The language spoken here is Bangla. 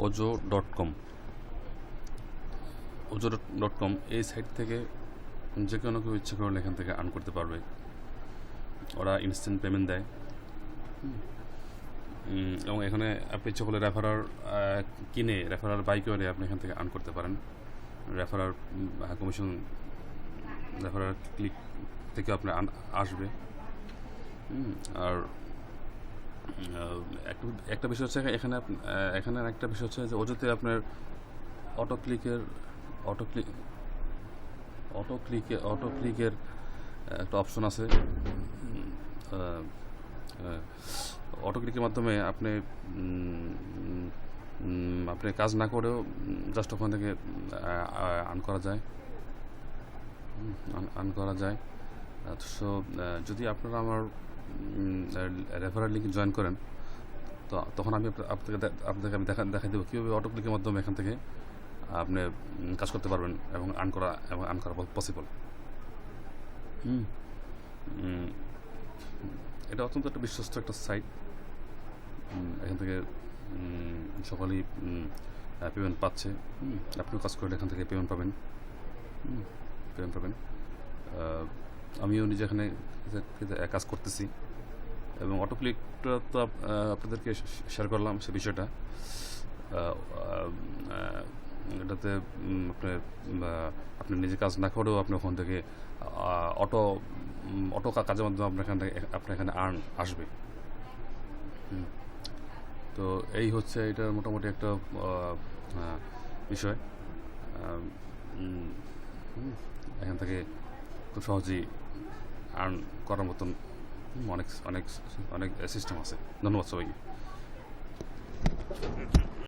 ojo.com ojo.com এই সাইট থেকে যে কোনো কেউ ইচ্ছে করলে এখান থেকে আর্ন করতে পারবে। ওরা ইনস্ট্যান্ট পেমেন্ট দেয় এবং এখানে আপনি ইচ্ছে করলে রেফারার কিনে রেফারার বাই করে আপনি এখান থেকে আর্ন করতে পারেন। রেফারার কমিশন রেফারার ক্লিক থেকে আপনার আসবে। আর একটা বিষয় হচ্ছে এখানে একটা বিষয় হচ্ছে যে ওজোতে আপনার অটো ক্লিকের একটা অপশন আছে। অটো ক্লিকের মাধ্যমে আপনি কাজ না করেও জাস্ট ওখান থেকে আর্ন করা যায়। সো যদি আপনারা আমার রেফারাল লিঙ্ক জয়েন করেন তো তখন আমি আপনাকে আমি দেখা দেবো কীভাবে অটো ক্লিকের মাধ্যমে এখান থেকে আপনি কাজ করতে পারবেন এবং আর্ন করা পসিবল। এটা অত্যন্ত একটা বিশ্বস্ত একটা সাইট। এখান থেকে সকলেই পেমেন্ট পাচ্ছে। আপনিও কাজ করলে এখান থেকে পেমেন্ট পাবেন। আমিও নিজে এখানে কাজ করতেছি এবং অটো ক্লিকটা তো আপনাদেরকে শেয়ার করলাম সে বিষয়টা। এটাতে আপনি নিজে কাজ না করেও আপনি ওখান থেকে অটো কাজের মাধ্যমে আপনার এখানে আর্ন আসবে। তো এই হচ্ছে এটার মোটামুটি একটা বিষয়। এখান থেকে খুব সহজেই আর্ন করার মতন অনেক সিস্টেম আছে। ধন্যবাদ সবাইকে।